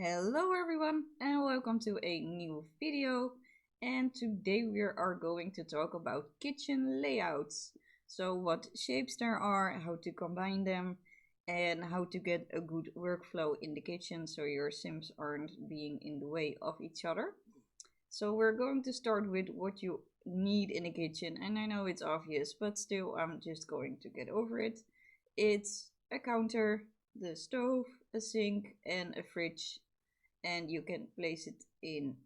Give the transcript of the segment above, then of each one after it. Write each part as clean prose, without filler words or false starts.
Hello everyone and welcome to a new video, and today we are going to talk about kitchen layouts. So what shapes there are, how to combine them, and how to get a good workflow in the kitchen so your sims aren't being in the way of each other. So we're going to start with what you need in a kitchen, and I know it's obvious, but still I'm just going to get over it. It's a counter, the stove, a sink and a fridge, and you can place it in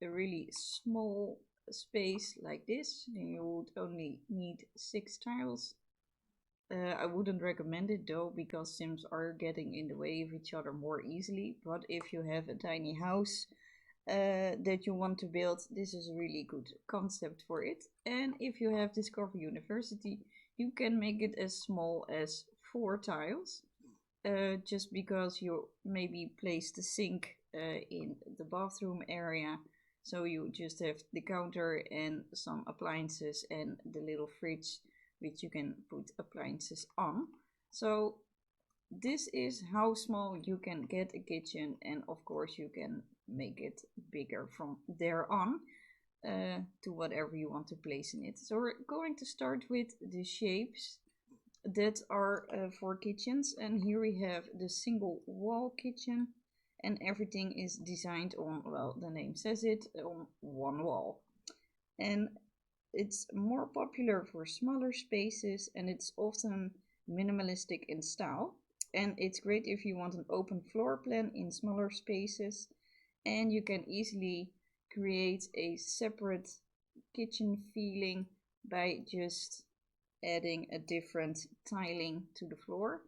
a really small space like this. Then you would only need 6 tiles. I wouldn't recommend it though, because sims are getting in the way of each other more easily, but if you have a tiny house that you want to build, this is a really good concept for it. And if you have Discover University, you can make it as small as 4 tiles. Just because you maybe place the sink in the bathroom area, so you just have the counter and some appliances and the little fridge which you can put appliances on. So this is how small you can get a kitchen, and of course you can make it bigger from there on to whatever you want to place in it. So we're going to start with the shapes that are for kitchens, and here we have the single wall kitchen, and everything is designed on, well, the name says it, on one wall. And it's more popular for smaller spaces, and it's often minimalistic in style, and it's great if you want an open floor plan in smaller spaces, and you can easily create a separate kitchen feeling by just adding a different tiling to the floor.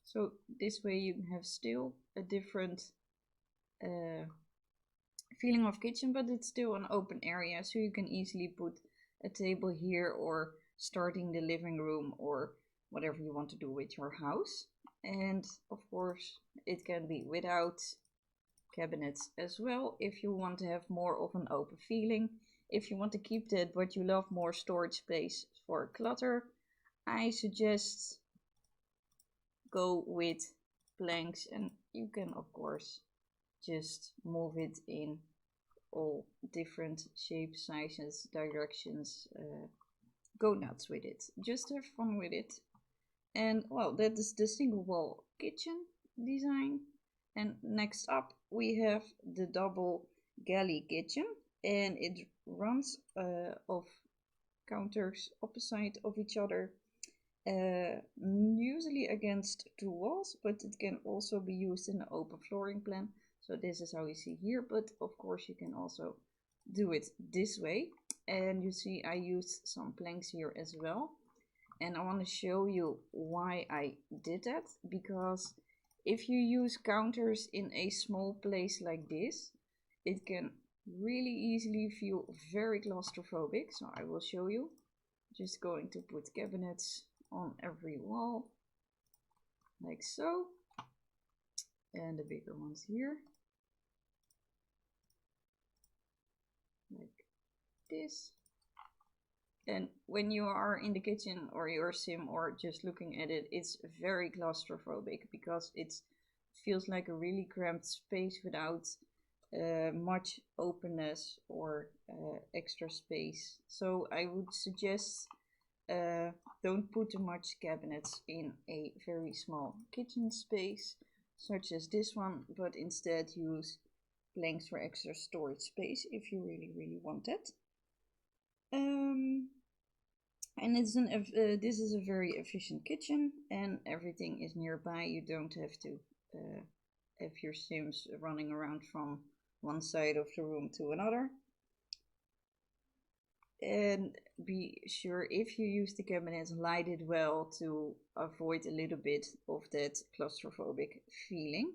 So this way you have still a different feeling of kitchen, but it's still an open area, so you can easily put a table here or starting the living room or whatever you want to do with your house. And of course it can be without cabinets as well if you want to have more of an open feeling. If you want to keep that but you love more storage space for clutter, I suggest go with planks, and you can of course just move it in all different shapes, sizes, directions. Go nuts with it, just have fun with it. And well, that is the single wall kitchen design. And next up we have the double galley kitchen, and it runs off counters opposite of each other, usually against 2 walls, but it can also be used in an open flooring plan. So this is how we see here, but of course you can also do it this way. And you see I used some planks here as well, and I want to show you why I did that. Because if you use counters in a small place like this, it can really easily feel very claustrophobic. So I will show you. Just going to put cabinets on every wall like so, and the bigger ones here like this. And when you are in the kitchen or your sim or just looking at it, it's very claustrophobic because it feels like a really cramped space without much openness or extra space. So I would suggest don't put too much cabinets in a very small kitchen space such as this one, but instead use planks for extra storage space if you really want it. And it's this is a very efficient kitchen, and everything is nearby. You don't have to have your sims running around from one side of the room to another. And be sure, if you use the cabinets, light it well to avoid a little bit of that claustrophobic feeling.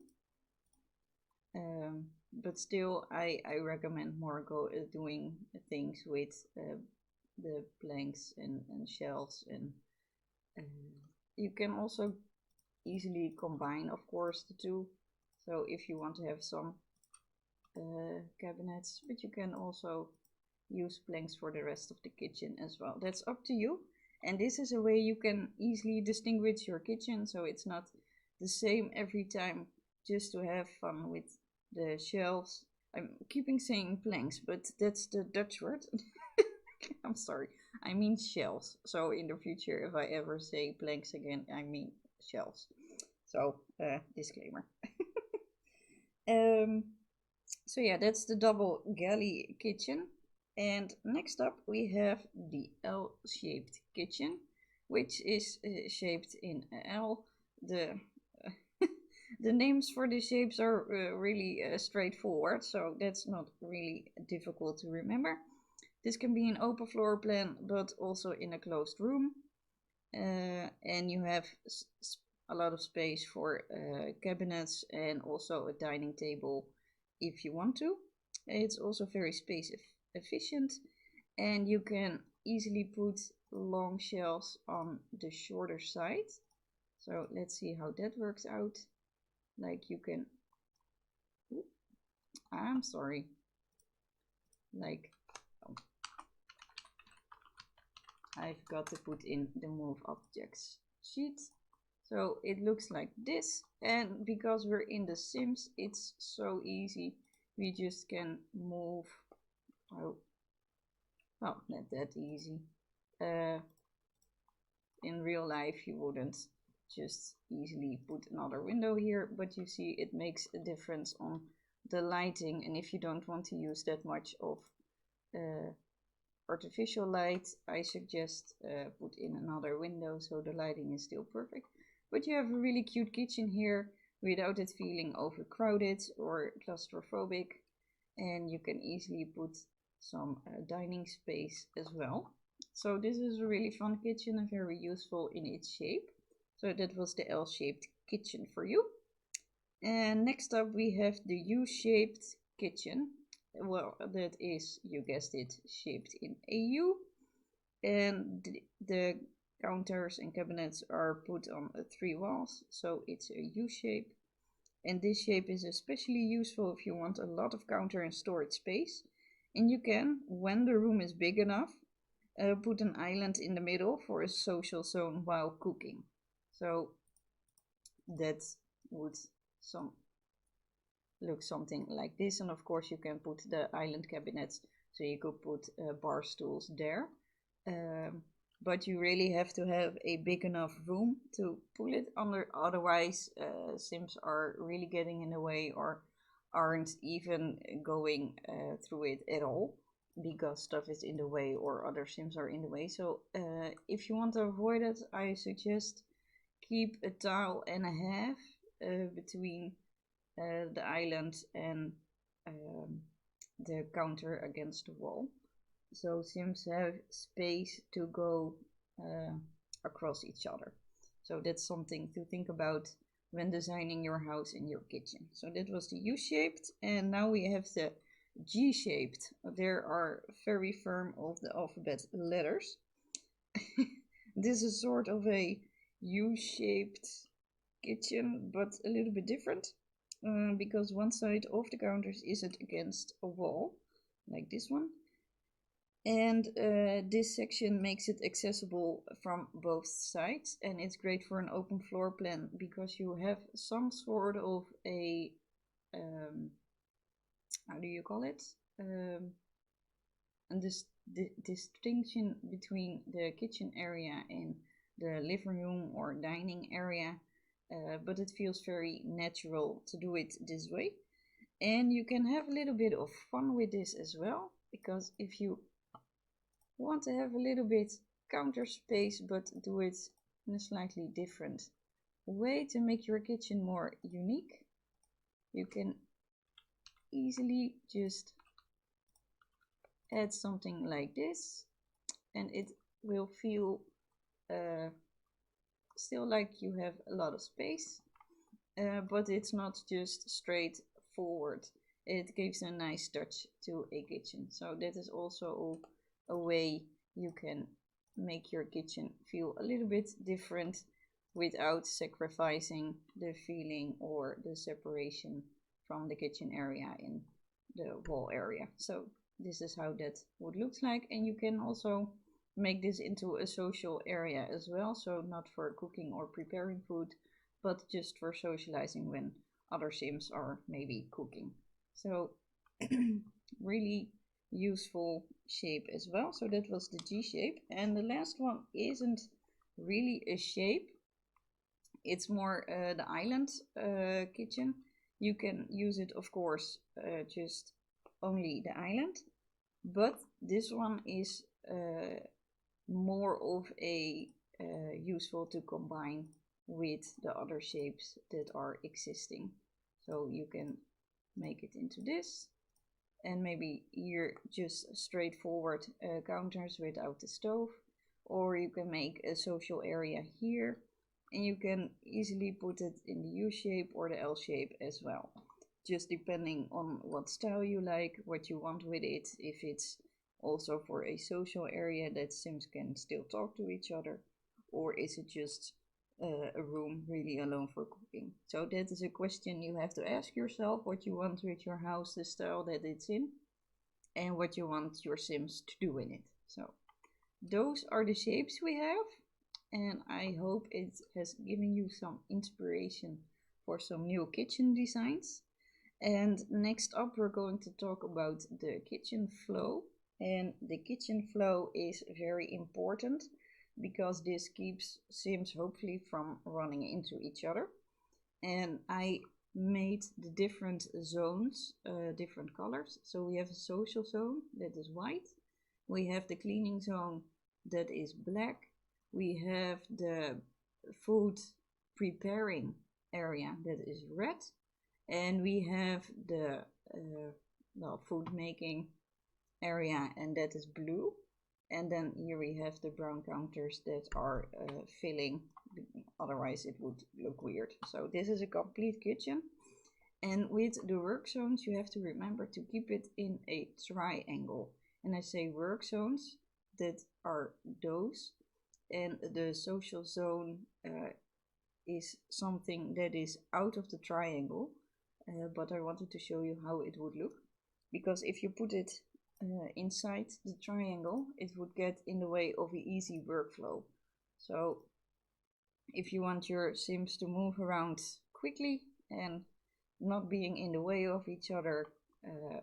But still I recommend more doing things with the planks and shelves, and you can also easily combine of course the two. So if you want to have some cabinets, but you can also use planks for the rest of the kitchen as well. That's up to you. And this is a way you can easily distinguish your kitchen, so it's not the same every time, just to have fun with the shelves. I'm keeping saying planks, but that's the Dutch word. I'm sorry. I mean shelves. So in the future, if I ever say planks again, I mean shelves. So disclaimer. um, so yeah, that's the double galley kitchen. And next up we have the L-shaped kitchen, which is shaped in L. The the names for the shapes are really straightforward, so that's not really difficult to remember. This can be an open floor plan, but also in a closed room. And you have a lot of space for cabinets and also a dining table if you want to. It's also very space efficient, and you can easily put long shelves on the shorter side. So let's see how that works out. Like you can, I'm sorry, like I've got to put in the move objects sheet. So it looks like this, and because we're in the Sims, it's so easy. We just can move, oh, well, not that easy. In real life, you wouldn't just easily put another window here, but you see it makes a difference on the lighting. And if you don't want to use that much of artificial light, I suggest put in another window so the lighting is still perfect. But you have a really cute kitchen here without it feeling overcrowded or claustrophobic, and you can easily put some dining space as well. So this is a really fun kitchen and very useful in its shape. So that was the L-shaped kitchen for you. And next up we have the U-shaped kitchen. Well, that is, you guessed it, shaped in a U. And the counters and cabinets are put on 3 walls, so it's a U shape. And this shape is especially useful if you want a lot of counter and storage space. And you can, when the room is big enough, put an island in the middle for a social zone while cooking. So that would look something like this. And of course you can put the island cabinets, so you could put bar stools there. But you really have to have a big enough room to pull it under, otherwise Sims are really getting in the way or aren't even going through it at all because stuff is in the way or other Sims are in the way. So if you want to avoid it, I suggest keep a tile and a half between the island and the counter against the wall. So Sims have space to go across each other. So that's something to think about when designing your house and your kitchen. So that was the U-shaped, and now we have the G-shaped. There are very firm of the alphabet letters. This is sort of a U-shaped kitchen, but a little bit different because one side of the counters isn't against a wall, like this one. And this section makes it accessible from both sides, and it's great for an open floor plan because you have some sort of a how do you call it, and this distinction between the kitchen area and the living room or dining area, but it feels very natural to do it this way. And you can have a little bit of fun with this as well, because if you want to have a little bit counter space but do it in a slightly different way to make your kitchen more unique, you can easily just add something like this, and it will feel still like you have a lot of space, but it's not just straightforward. It gives a nice touch to a kitchen. So that is also a way you can make your kitchen feel a little bit different without sacrificing the feeling or the separation from the kitchen area in the wall area. So this is how that would look like, and you can also make this into a social area as well, so not for cooking or preparing food, but just for socializing when other Sims are maybe cooking. So really useful shape as well. So that was the G shape. And the last one isn't really a shape. It's more the island kitchen. You can use it, of course, just only the island. But this one is more of a useful to combine with the other shapes that are existing. So you can make it into this, and maybe here just straightforward counters without the stove, or you can make a social area here, and you can easily put it in the U shape or the L shape as well, just depending on what style you like, what you want with it. If it's also for a social area that Sims can still talk to each other, or is it just a room really alone for cooking? So that is a question you have to ask yourself, what you want with your house, the style that it's in, and what you want your Sims to do in it. So those are the shapes we have, and I hope it has given you some inspiration for some new kitchen designs. And next up we're going to talk about the kitchen flow. And the kitchen flow is very important because this keeps Sims hopefully from running into each other. And I made the different zones different colors. So we have a social zone that is white. We have the cleaning zone that is black. We have the food preparing area that is red. And we have the food making area, and that is blue. And then here we have the brown counters that are filling, otherwise it would look weird. So this is a complete kitchen. And with the work zones you have to remember to keep it in a triangle. And I say work zones, that are those. And the social zone is something that is out of the triangle. But I wanted to show you how it would look, because if you put it inside the triangle, it would get in the way of an easy workflow. So if you want your Sims to move around quickly and not being in the way of each other,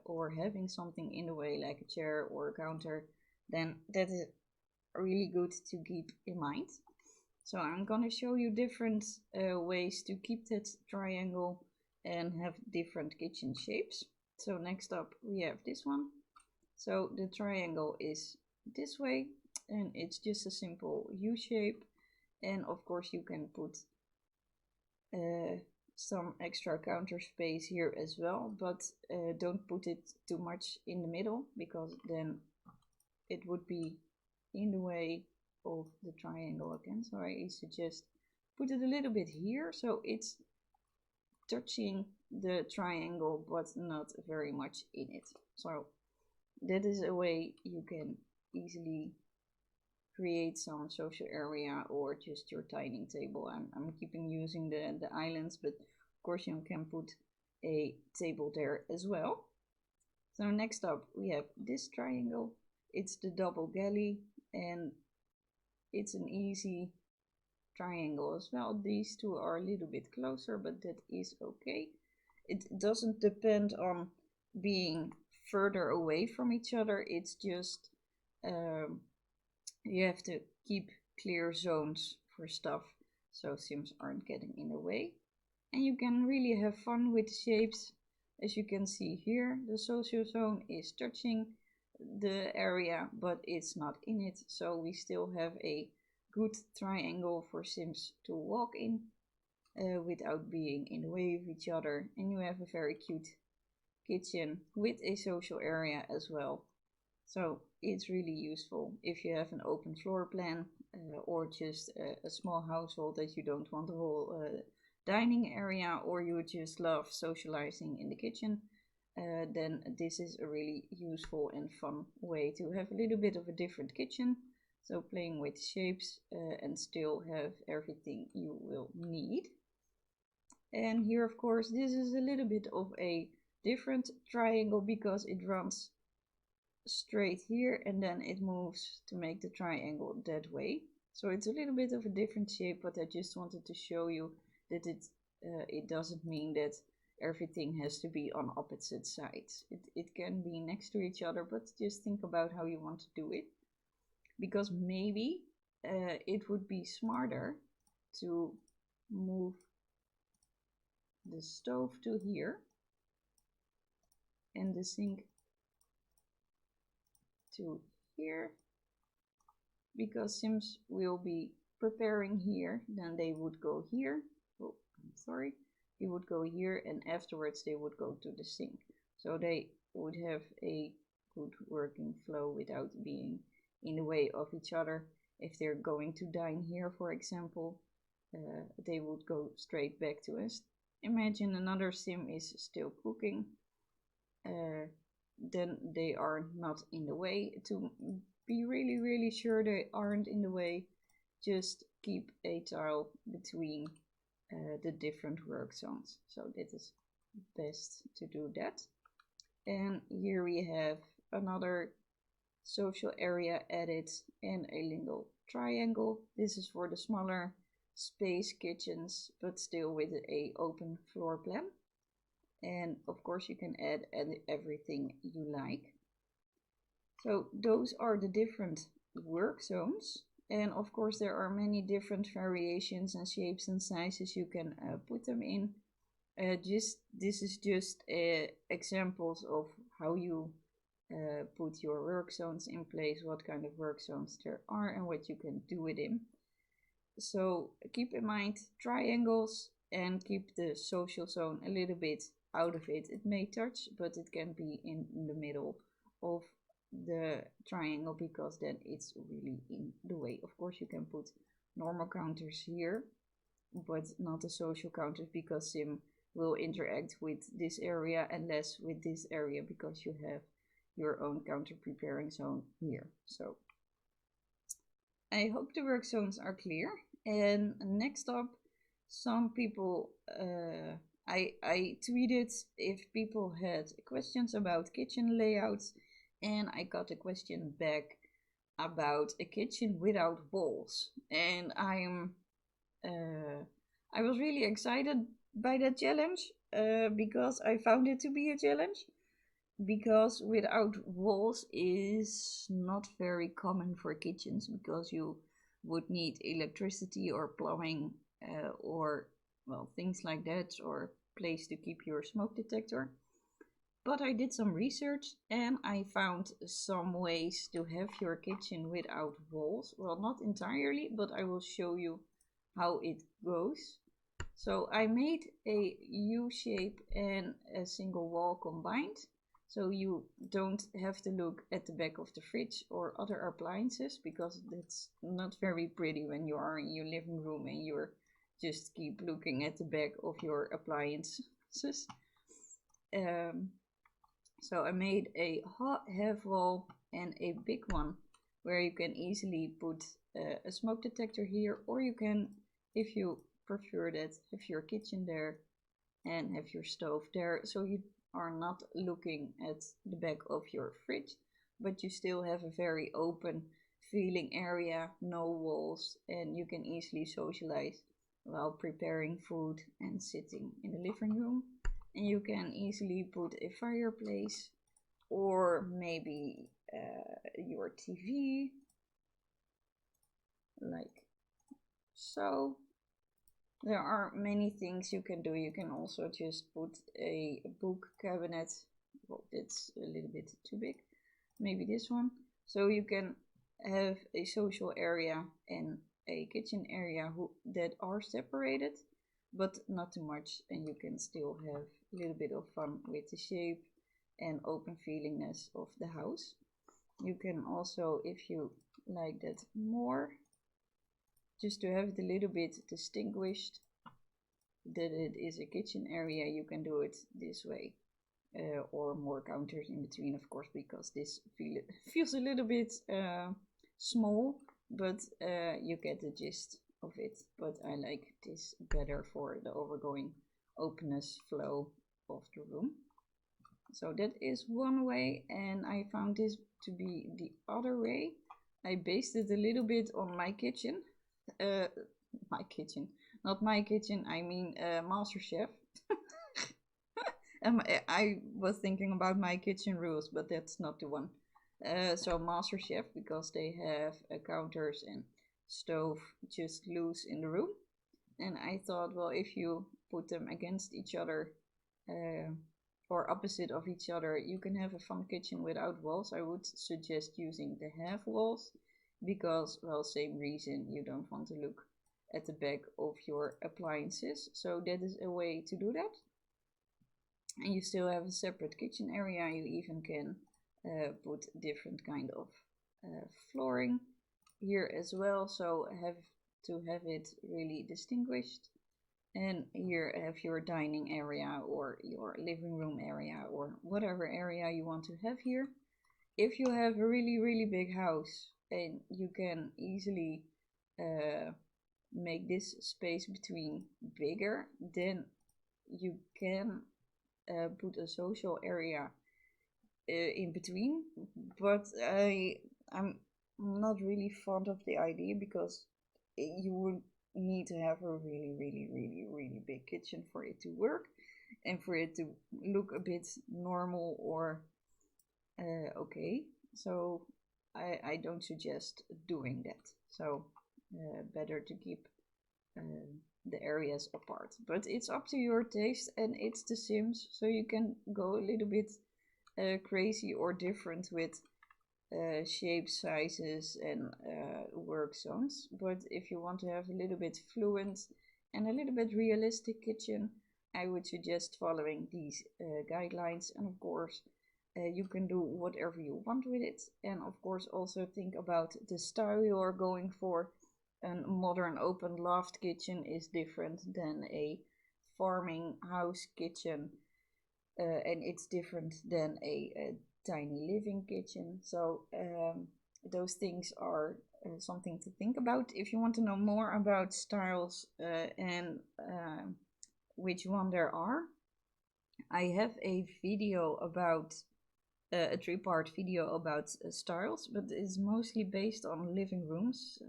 or having something in the way like a chair or a counter, then that is really good to keep in mind. So I'm gonna show you different ways to keep that triangle and have different kitchen shapes. So next up we have this one. So the triangle is this way, and it's just a simple U shape. And of course you can put some extra counter space here as well, but don't put it too much in the middle, because then it would be in the way of the triangle again. So I suggest put it a little bit here, so it's touching the triangle but not very much in it. So that is a way you can easily create some social area or just your dining table. I'm keeping using the islands, but of course you can put a table there as well. So next up we have this triangle. It's the double galley, and it's an easy triangle as well. These two are a little bit closer, but that is okay. It doesn't depend on being further away from each other. It's just you have to keep clear zones for stuff so Sims aren't getting in the way. And you can really have fun with the shapes. As you can see here, the social zone is touching the area, but it's not in it. So we still have a good triangle for Sims to walk in without being in the way of each other. And you have a very cute kitchen with a social area as well. So it's really useful if you have an open floor plan or just a small household that you don't want a whole dining area, or you just love socializing in the kitchen. Then this is a really useful and fun way to have a little bit of a different kitchen. So playing with shapes and still have everything you will need. And here of course this is a little bit of a different triangle because it runs straight here and then it moves to make the triangle that way. So it's a little bit of a different shape, but I just wanted to show you that it doesn't mean that everything has to be on opposite sides. It can be next to each other, but just think about how you want to do it. Because maybe it would be smarter to move the stove to here and the sink to here, because Sims will be preparing here, then they would go here. Oh, I'm sorry. They would go here, and afterwards they would go to the sink. So they would have a good working flow without being in the way of each other. If they're going to dine here, for example, they would go straight back to us. Imagine another sim is still cooking. Then they are not in the way. To be really sure they aren't in the way, just keep a tile between the different work zones. So it is best to do that. And here we have another social area added and a little triangle. This is for the smaller space kitchens, but still with a open floor plan. And of course you can add everything you like. So those are the different work zones. And of course there are many different variations and shapes and sizes you can put them in. This is just examples of how you put your work zones in place, what kind of work zones there are and what you can do with them. So keep in mind triangles and keep the social zone a little bit out of it. It may touch, but it can be in the middle of the triangle, because then it's really in the way. Of course you can put normal counters here, but not the social counters, because Sim will interact with this area and less with this area, because you have your own counter preparing zone here. So I hope the work zones are clear. And next up, some people, I tweeted if people had questions about kitchen layouts, and I got a question back about a kitchen without walls. And I was really excited by that challenge, because I found it to be a challenge. Because without walls is not very common for kitchens, because you would need electricity or plumbing or well, things like that, or place to keep your smoke detector. But I did some research and I found some ways to have your kitchen without walls. Well, not entirely, but I will show you how it goes. So I made a U shape and a single wall combined. So you don't have to look at the back of the fridge or other appliances, because that's not very pretty when you are in your living room and you're just keep looking at the back of your appliances. So I made a half wall and a big one, where you can easily put a smoke detector here, or you can, if you prefer that, have your kitchen there and have your stove there, so you are not looking at the back of your fridge, but you still have a very open feeling area, no walls, and you can easily socialize while preparing food and sitting in the living room. And you can easily put a fireplace, or maybe your TV, like so. There are many things you can do. You can also just put a book cabinet. Well, that's a little bit too big. Maybe this one. So you can have a social area and a kitchen area that are separated, but not too much. And you can still have a little bit of fun with the shape and open feelingness of the house. You can also, if you like that more, just to have it a little bit distinguished that it is a kitchen area, you can do it this way, or more counters in between, of course, because this feels a little bit small, but you get the gist of it. But I like this better for the overgoing openness flow of the room. So that is one way, and I found this to be the other way. I based it a little bit on my kitchen. My kitchen, not my kitchen, I mean MasterChef. I was thinking about my kitchen rules, but that's not the one. So Master Chef, because they have counters and stove just loose in the room. And I thought, well, if you put them against each other uh, or opposite of each other, you can have a fun kitchen without walls. I would suggest using the half walls because, well, same reason, you don't want to look at the back of your appliances. So that is a way to do that. And you still have a separate kitchen area. You even can put different kind of flooring here as well, so have to have it really distinguished. And here have your dining area or your living room area or whatever area you want to have here. If you have a really big house and you can easily make this space between bigger, then you can put a social area in between. But I'm not really fond of the idea because you would need to have a really big kitchen for it to work and for it to look a bit normal or okay. So I don't suggest doing that. So better to keep the areas apart. But it's up to your taste, and it's The Sims, so you can go a little bit crazy or different with shape, sizes, and work zones. But if you want to have a little bit fluent and a little bit realistic kitchen, I would suggest following these guidelines. And of course, you can do whatever you want with it. And of course, also think about the style you are going for. A modern open loft kitchen is different than a farming house kitchen, and it's different than a tiny living kitchen. So those things are something to think about. If you want to know more about styles and which one there are, I have a video about a three-part video about styles, but it's mostly based on living rooms.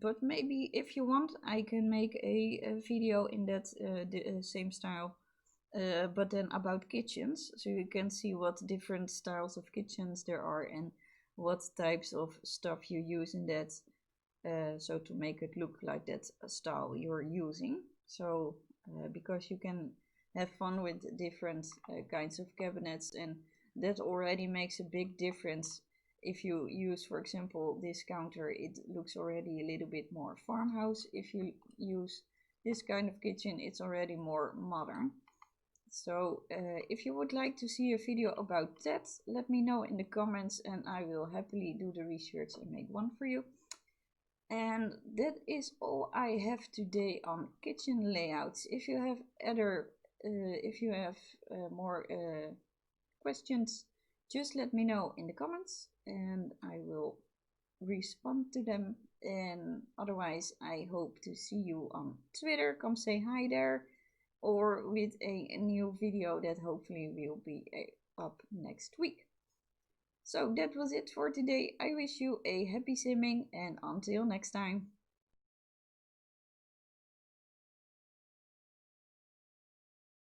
But maybe if you want, I can make a video in that the same style, but then about kitchens, so you can see what different styles of kitchens there are and what types of stuff you use in that, so to make it look like that style you're using. So because you can have fun with different kinds of cabinets, and that already makes a big difference. If you use, for example, this counter, it looks already a little bit more farmhouse. If you use this kind of kitchen, it's already more modern. So if you would like to see a video about that, let me know in the comments and I will happily do the research and make one for you. And that is all I have today on kitchen layouts. If you have more questions, just let me know in the comments and I will respond to them. And otherwise, I hope to see you on Twitter. Come say hi there, or with a new video that hopefully will be up next week. So that was it for today. I wish you a happy simming and until next time.